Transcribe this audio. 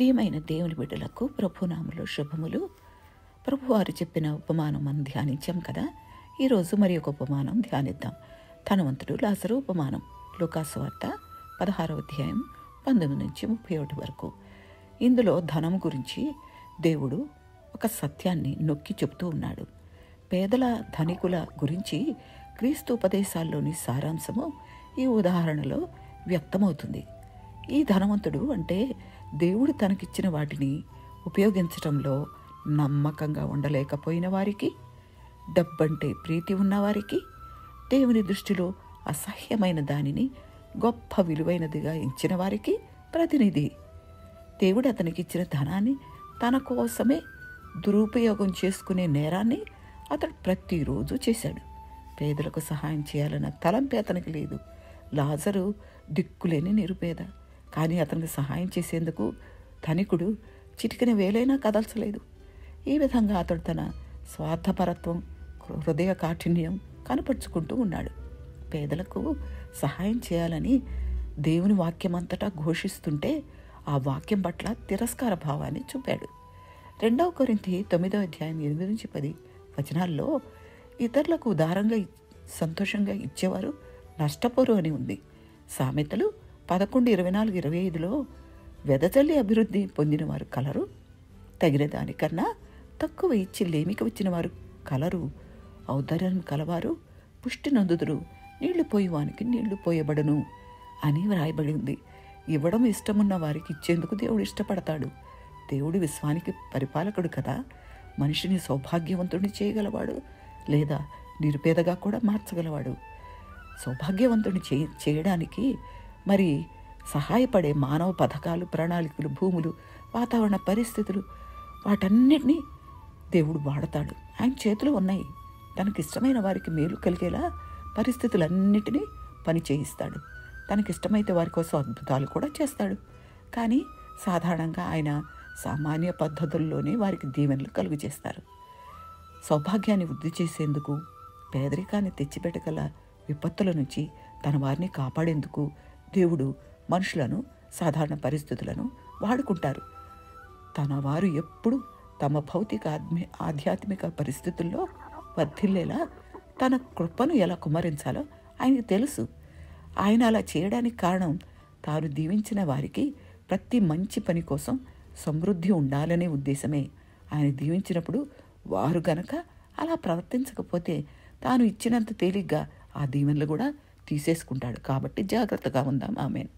ప్రియమైన దేవుని బిడ్డలకు ప్రభునామములో శుభములు. ప్రభువారు చెప్పిన ఉపమానం మనం ధ్యానించాం కదా. ఈరోజు మరి ఒక ఉపమానం ధ్యానిద్దాం. ధనవంతుడు లాజరు ఉపమానం. లూకాసు వార్త 16వ అధ్యాయం 19 నుంచి 31 వరకు. ఇందులో ధనం గురించి దేవుడు ఒక సత్యాన్ని నొక్కి చెబుతూ ఉన్నాడు. పేదల ధనికుల గురించి క్రీస్తు ఉపదేశాల్లోని సారాంశము ఈ ఉదాహరణలో వ్యక్తమవుతుంది. ఈ ధనవంతుడు అంటే దేవుడు తనకిచ్చిన వాటిని ఉపయోగించటంలో నమ్మకంగా ఉండలేకపోయిన వారికి, డబ్బంటే ప్రీతి ఉన్నవారికి, దేవుని దృష్టిలో అసహ్యమైన దానిని గొప్ప విలువైనదిగా ఎంచిన వారికి ప్రతినిధి. దేవుడు అతనికిచ్చిన ధనాన్ని తన కోసమే దురుపయోగం చేసుకునే నేరాన్ని అతడు ప్రతిరోజు చేశాడు. పేదలకు సహాయం చేయాలన్న తలంపే అతనికి లేదు. లాజరు దిక్కులేని నిరుపేద, కానీ అతనికి సహాయం చేసేందుకు ధనికుడు చిటికిన వేలైనా కదల్చలేదు. ఈ విధంగా అతడు తన స్వార్థపరత్వం, హృదయ కాఠిన్యం కనపరుచుకుంటూ ఉన్నాడు. పేదలకు సహాయం చేయాలని దేవుని వాక్యమంతటా ఘోషిస్తుంటే ఆ వాక్యం పట్ల తిరస్కార భావాన్ని చూపాడు. 2 కొరింథీ 9వ అధ్యాయం 8-10 వచనాల్లో ఇతరులకు ఉదారంగా సంతోషంగా ఇచ్చేవారు నష్టపోరు అని ఉంది. సామెతలు 11:24-25లో వెదజల్లి అభివృద్ధి పొందిన వారు కలరు, తగిన దానికన్నా తక్కువ ఇచ్చి లేమికి వచ్చిన వారు కలరు, ఔదార్యం కలవారు పుష్టి నందుదురు, నీళ్లు పోయేవానికి నీళ్లు పోయబడును అని వ్రాయబడి ఉంది. ఇవ్వడం ఇష్టమున్న వారికి ఇచ్చేందుకు దేవుడు ఇష్టపడతాడు. దేవుడు విశ్వానికి పరిపాలకుడు కదా. మనిషిని సౌభాగ్యవంతుడిని చేయగలవాడు, లేదా నిరుపేదగా కూడా మార్చగలవాడు. సౌభాగ్యవంతుడిని చేయడానికి మరి సహాయపడే మానవ పథకాలు, ప్రణాళికలు, భూములు, వాతావరణ పరిస్థితులు, వాటన్నిటినీ దేవుడు వాడతాడు. ఆయన చేతులు ఉన్నాయి. తనకిష్టమైన వారికి మేలు కలిగేలా పరిస్థితులన్నిటినీ పని చేయిస్తాడు. తనకిష్టమైతే వారి కోసం అద్భుతాలు కూడా చేస్తాడు. కానీ సాధారణంగా ఆయన సామాన్య పద్ధతుల్లోనే వారికి దీవెనలు కలుగు చేస్తారు. సౌభాగ్యాన్ని వృద్ధి చేసేందుకు, పేదరికాన్ని తెచ్చిపెట్టగల విపత్తుల నుంచి తన వారిని కాపాడేందుకు దేవుడు మనుషులను, సాధారణ పరిస్థితులను వాడుకుంటారు. తన వారు ఎప్పుడు తమ భౌతిక ఆధ్యాత్మిక పరిస్థితుల్లో వర్ధిల్లేలా తన కృపను ఎలా కుమ్మరించాలో ఆయనకు తెలుసు. ఆయన అలా చేయడానికి కారణం తాను దీవించిన వారికి ప్రతి మంచి పని కోసం సమృద్ధి ఉండాలనే ఉద్దేశమే. ఆయన దీవించినప్పుడు వారు గనక అలా ప్రవర్తించకపోతే తాను ఇచ్చినంత తేలిగ్గా ఆ దీవెనలు కూడా తీసేసుకుంటాడు. కాబట్టి జాగ్రత్తగా ఉందాం. ఆమేన్.